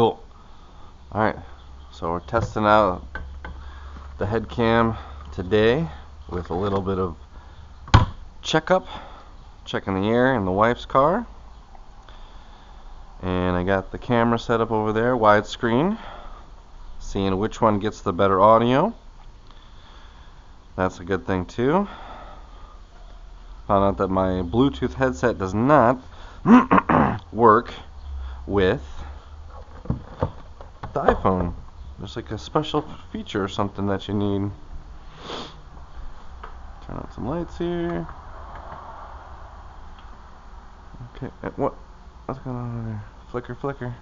Cool. Alright, so we're testing out the head cam today with a little bit of checking the air in the wife's car. And I got the camera set up over there, widescreen, seeing which one gets the better audio. That's a good thing too. Found out that my Bluetooth headset does not work with the iPhone. There's like a special feature or something that you need. Turn on some lights here. Okay, what's going on over there? Flicker.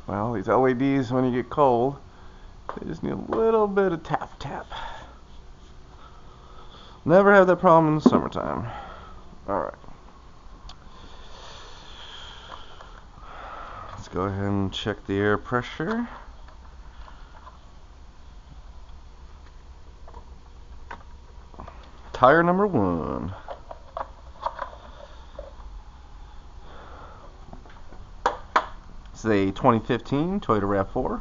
Well, these LEDs, when you get cold, they just need a little bit of tap. Never have that problem in the summertime. Alright. Let's go ahead and check the air pressure. Tire number 1. This is a 2015 Toyota RAV4.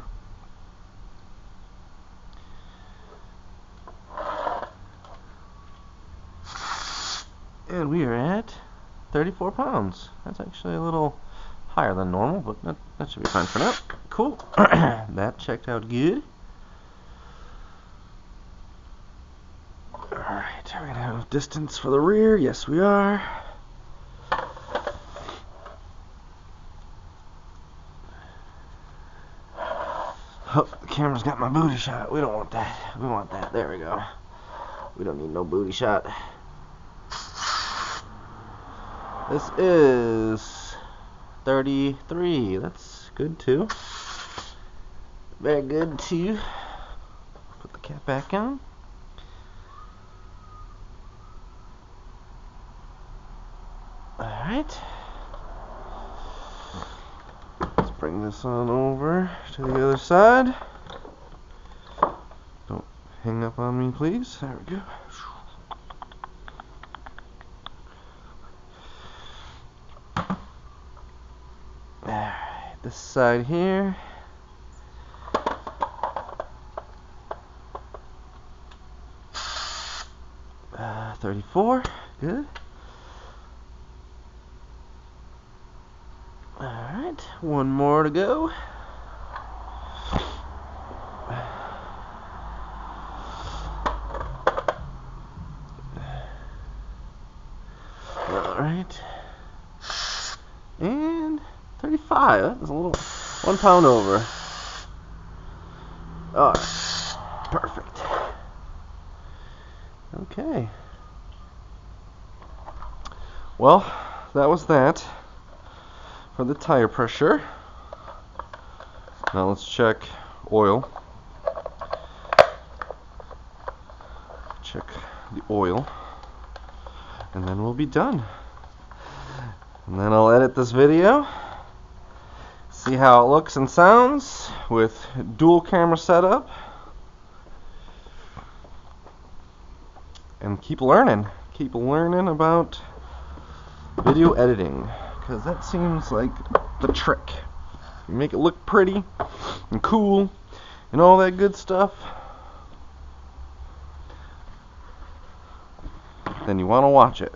And we are at 34 pounds. That's actually a little higher than normal, but that should be fine for now. Cool. That checked out good. Alright, are we gonna have distance for the rear? Yes, we are. Oh, the camera's got my booty shot. We don't want that. We want that. There we go. We don't need no booty shot. This is 33. That's good too. Very good too. Put the cap back on. Alright. Let's bring this on over to the other side. Don't hang up on me, please. There we go. Alright, this side here. Uh, 34. Good. Alright, one more to go. Alright. And 35. That was a little 1 pound over. Alright. Perfect. Okay. Well, that was that for the tire pressure. Now let's check oil. Check the oil. And then we'll be done. And then I'll edit this video. See how it looks and sounds with dual camera setup. And keep learning. Keep learning about video editing, because that seems like the trick. You make it look pretty and cool and all that good stuff, then you want to watch it.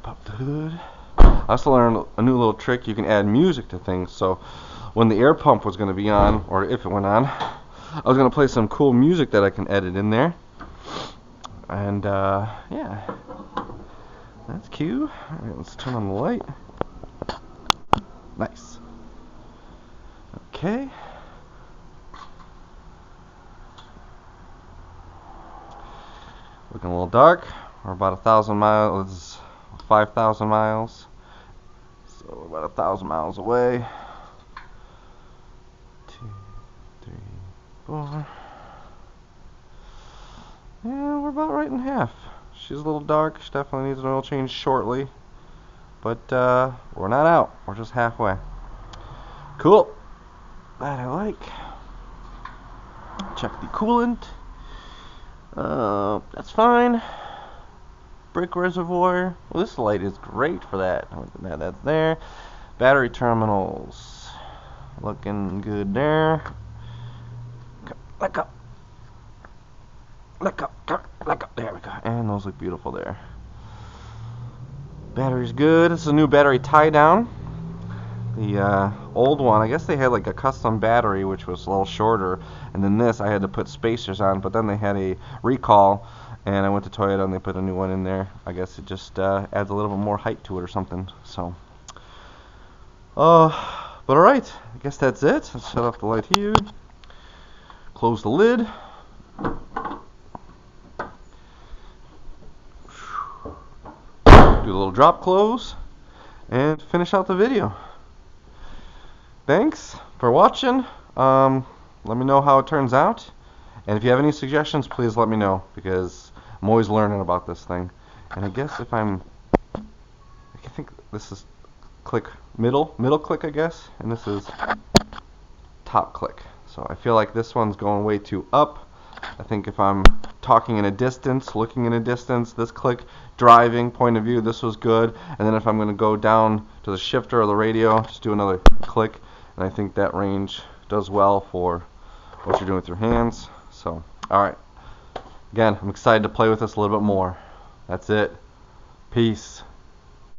Pop the hood. I also learned a new little trick. You can add music to things, so when the air pump was going to be on, or if it went on, I was going to play some cool music that I can edit in there. And yeah, that's cute. Alright, let's turn on the light. Nice. Okay. Looking a little dark. We're about 1,000 miles, 5,000 miles. So we're about 1,000 miles away. 2, 3, 4. Yeah, we're about right in half. She's a little dark. She definitely needs an oil change shortly. But we're not out. We're just halfway. Cool. That I like. Check the coolant. That's fine. Brake reservoir. Well, this light is great for that. That's there. Battery terminals. Looking good there. Let go. Let go. Let go. There we go. And those look beautiful there. Battery's good. This is a new battery tie down. The old one, I guess they had like a custom battery which was a little shorter, and then this I had to put spacers on, but then they had a recall and I went to Toyota and they put a new one in there. I guess it just adds a little bit more height to it or something. So but alright, I guess that's it. Let's shut off the light here, close the lid, do a little drop close, and finish out the video. Thanks for watching. Let me know how it turns out, and if you have any suggestions, please let me know, because I'm always learning about this thing. And I guess if I think this is click middle click, I guess, and this is top click. So I feel like this one's going way too up. I think if I'm talking in a distance, looking in a distance, this click, driving, point of view, this was good. And then if I'm going to go down to the shifter or the radio, just do another click. And I think that range does well for what you're doing with your hands. So, alright. Again, I'm excited to play with this a little bit more. That's it. Peace.